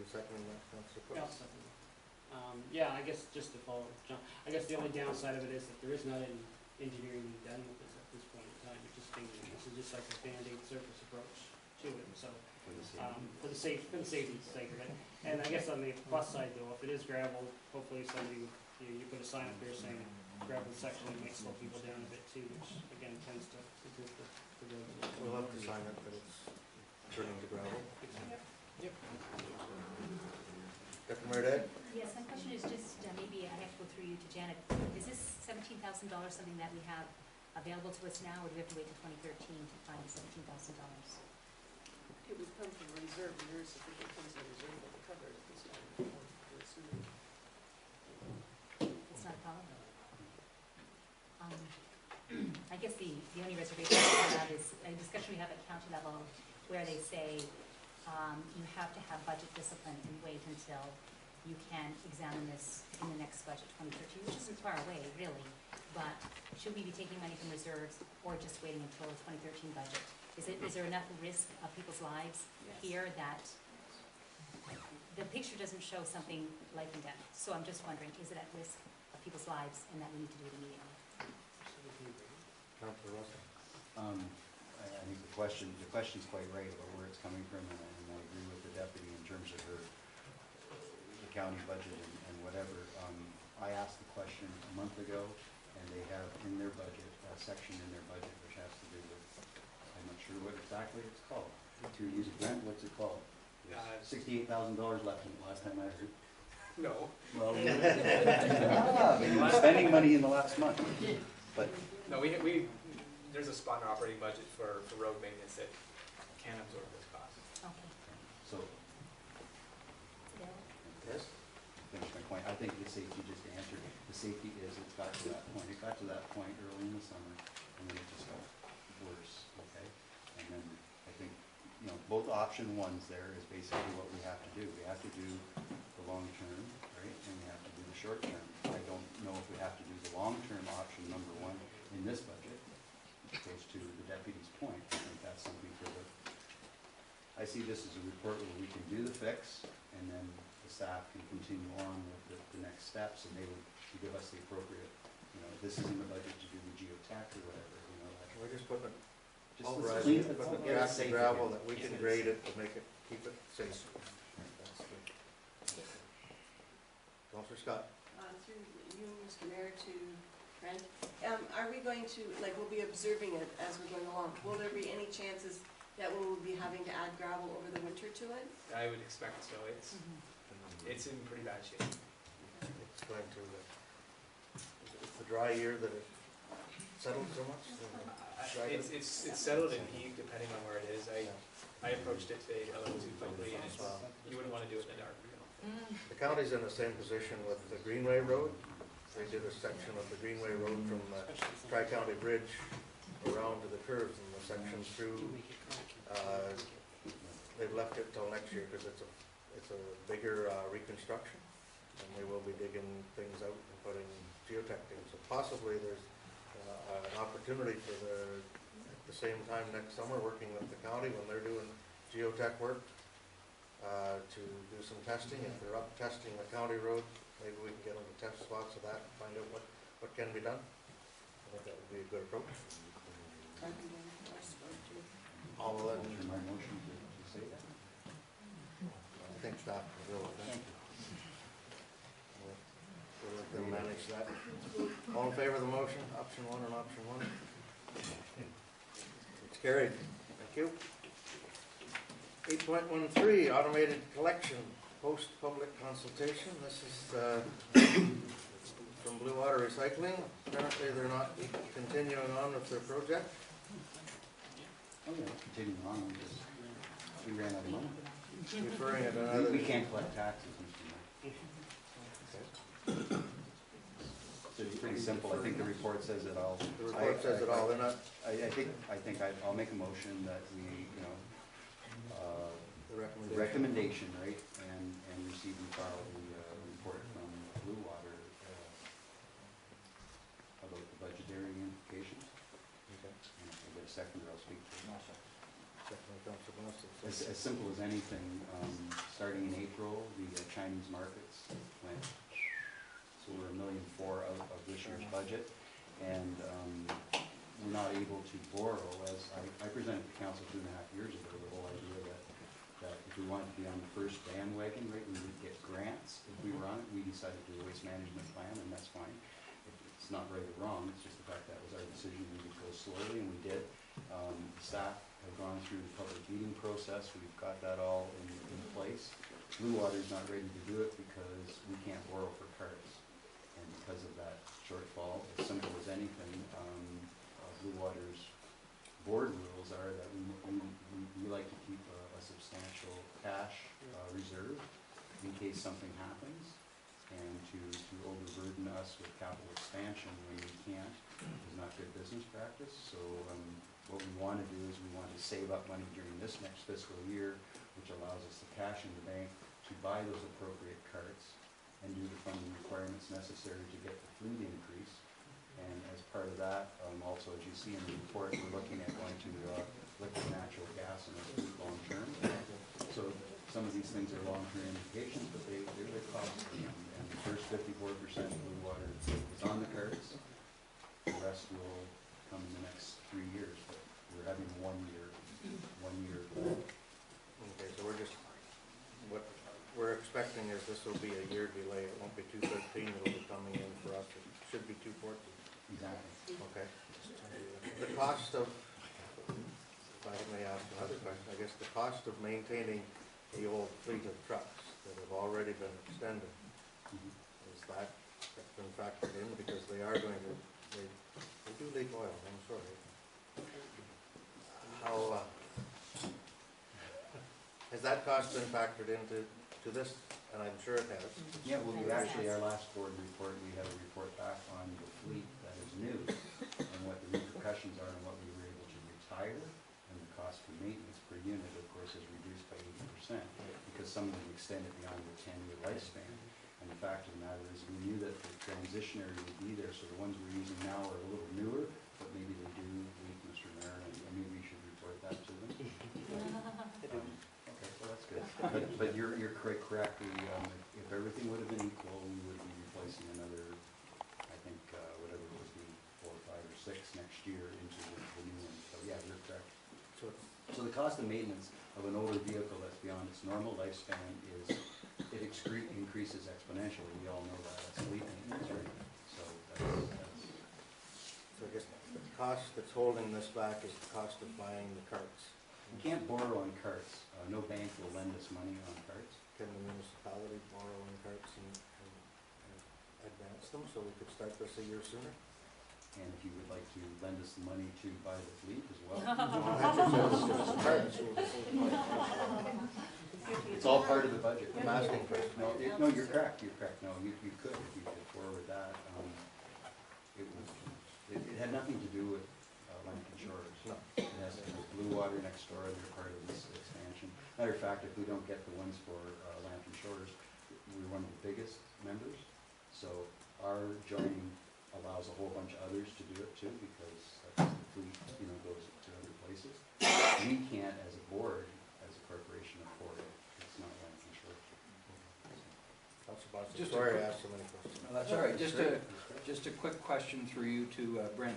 seconding that, Councillor Cook? Yeah, I'll second it. Yeah, I guess just to follow John, I guess the only downside of it is that there is not any engineering being done with this at this point in time. It's just being, this is just like a Band-Aid surface approach to it, so, for the safety's sake of it. And I guess on the plus side though, if it is gravel, hopefully somebody, you put a sign up there saying gravel section, it might slow people down a bit too, which again tends to improve the road. We'll have to sign it that it's turning to gravel. Yep. Deputy Mayor Day? Yes, my question is just, maybe I have to go through you to Janet. Is this $17,000 something that we have available to us now, or do we have to wait till 2013 to find the $17,000? It would come from reserve, and there is sufficient funds in reserve that will cover it at this time. It's not a problem? I guess the only reservation I have is a discussion we have at county level where they say you have to have budget discipline and wait until you can examine this in the next budget 2013, which isn't far away really, but should we be taking money from reserves or just waiting until the 2013 budget? Is there enough risk of people's lives here that the picture doesn't show something life and death? So I'm just wondering, is it at risk of people's lives and that we need to do it immediately? Councillor Russell? I think the question's quite right about where it's coming from, and I agree with the deputy in terms of the county budget and whatever. I asked the question a month ago, and they have in their budget a section in their budget which has to do with, I'm not sure what exactly it's called. To use a grant, what's it called? $68,000 left in it last time I heard. No. Well, but you were spending money in the last month. But No, there's a spot in our operating budget for road maintenance that can absorb those costs. Okay. so, Yes? finish my point. I think the safety just answered. The safety is it's got to that point. It got to that point early in the summer, and then it just got worse. Okay, and then I think both option ones there is basically what we have to do. We have to do the long term, right, and we have to do the short term. I don't know if we have to do the long term option number one in this budget. It goes to the deputy's point. I think that's something for the. I see this as a report where we can do the fix, and then the staff can continue on with the next steps, and they would give us the appropriate, this is in the budget to do the geotech or whatever, We're just putting it, just all let's right, clean it, putting let's the get it grass and safe gravel again. that we can grade it to make it, keep it safe. That's the. Councillor Scott? Through you, Mr. Mayor, to Brent, are we going to, we'll be observing it as we're going along. Will there be any chances that we will be having to add gravel over the winter to it? I would expect so. It's in pretty bad shape. It's going to, it's the dry year that it settled so much? It's settled and heaved depending on where it is. I approached it today a little too quickly, and you wouldn't want to do it in the dark. The county's in the same position with the Greenway Road. They did a section of the Greenway Road from the Tri-County Bridge around to the curves, and the section through, they've left it till next year because it's a bigger reconstruction, and they will be digging things out and putting geotech in. So possibly there's an opportunity for at the same time next summer, working with the county when they're doing geotech work, to do some testing. If they're up testing the county road, maybe we can get on the test spots of that and find out what can be done. I think that would be a good approach. All of that. My motion to say that. I think staff will go with that. We'll let them manage that. All in favor of the motion, option one and option one? It's carried. Thank you. 8.13, automated collection, post-public consultation. This is from Blue Water Recycling. Apparently they're not continuing on with their project. Oh yeah, continuing on, we ran out of money. Referring it to another. We can't collect taxes, Mr. Mayor. So it's pretty simple. I think the report says it all. The report says it all. They're not. I think I'll make a motion that we, The recommendation, right, and receive and file the report from Blue Water about the budgetary implications. Okay. And if I get a second, I'll speak to it. Second, Councilor Boston. As simple as anything, starting in April, the Chinese markets went, so we're $1.4 million out of this year's budget. And we're not able to borrow, as I presented to council 2.5 years ago, the whole idea that if we wanted to be on the first bandwagon, right, we would get grants. If we were on it, we decided to do a waste management plan, and that's fine. It's not right or wrong, it's just the fact that was our decision. We would go slowly, and we did. The staff have gone through the public meeting process. We've got that all in place. Blue Water's not ready to do it because we can't borrow for carts. And because of that shortfall, as simple as anything, Blue Water's board rules are that we like to keep a substantial cash reserve in case something happens, and to overburden us with capital expansion when we can't is not good business practice. So what we want to do is we want to save up money during this next fiscal year, which allows us the cash in the bank to buy those appropriate carts and do the funding requirements necessary to get the fleet increase. And as part of that, also as you see in the report, we're looking at going to liquid natural gas in our fleet long term. So some of these things are long-term implications, but they're cost. And the first 54% of Blue Water is on the carts. The rest will come in the next 3 years, but we're having 1 year. Okay, so what we're expecting is this will be a year delay. It won't be 2013, it'll be coming in for us. It should be 2014. Exactly. Okay. The cost of, if I may ask another question, I guess the cost of maintaining the old fleet of trucks that have already been extended, is that's been factored in, because they are going to, they do leak oil, I'm sorry. How, has that cost been factored into this? And I'm sure it has. Yeah, well, we actually, our last board report, we had a report back on the fleet that is new and what the repercussions are and what we were able to retire, and the cost for maintenance per unit, of course, is reduced by 80% because some of them extended beyond the 10-year lifespan. And the fact of the matter is we knew that the transitionary would be there, so the ones we're using now are a little newer, but maybe they do leak, Mr. Mayor, and maybe we should report that to them. Okay, well, that's good. But you're correct. If everything would have been equal, we would be replacing another, I think, whatever it would be, 4 or 5 or 6 next year into the new one. So yeah, you're correct. So the cost of maintenance of an older vehicle that's beyond its normal lifespan is, it increases exponentially. We all know that. That's fleet maintenance, right? So So I guess the cost that's holding this back is the cost of buying the carts. you can't borrow on carts. No bank will lend us money on carts. Can the municipality borrow in carts and advance them so we could start this a year sooner? And if you would like to lend us the money to buy the fleet as well. It's all part of the budget. I'm asking for it. No, you're correct. No, you could, if you could forward that. It had nothing to do with Lantern Shores. No. It has to do with Blue Water next door. They're part of this expansion. Matter of fact, if we don't get the ones for Lantern Shores, we're one of the biggest members. So our joining allows a whole bunch of others to do it too, because the fleet, goes to other places. We can't, as a board, as a corporation, afford it. It's not Lantern Shores. Councilor Boston, Just a sorry I quick- asked so many questions. No, that's all right. Just a quick question through you to Brent.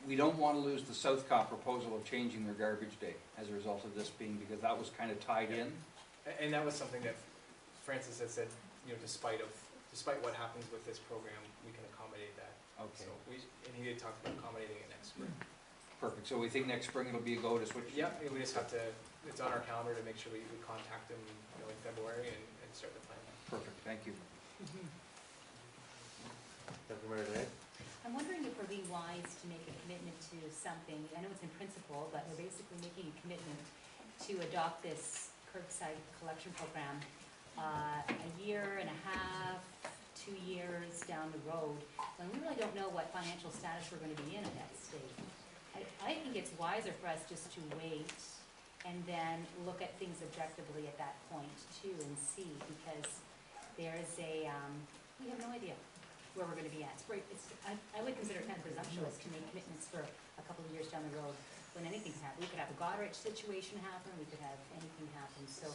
We don't want to lose the Southcott proposal of changing their garbage day as a result of this being, because that was kind of tied in. And that was something that Francis had said, despite what happens with this program, we can accommodate that. Okay, So and he did talk about accommodating it next spring. perfect. So we think next spring it'll be a go to switch? Yeah, we just have to, it's on our calendar to make sure we contact them, in February and start the plan. Perfect, thank you. Councilor Mayor Day? I'm wondering if we're being wise to make a commitment to something, I know it's in principle, but we're basically making a commitment to adopt this curbside collection program a year and a half, 2 years down the road, when we really don't know what financial status we're gonna be in at that stage. I think it's wiser for us just to wait and then look at things objectively at that point too and see, because there's we have no idea where we're gonna be at. I would consider it kind of presumptuous to make commitments for a couple of years down the road when anything can happen. We could have a Goderich situation happen, we could have anything happen. So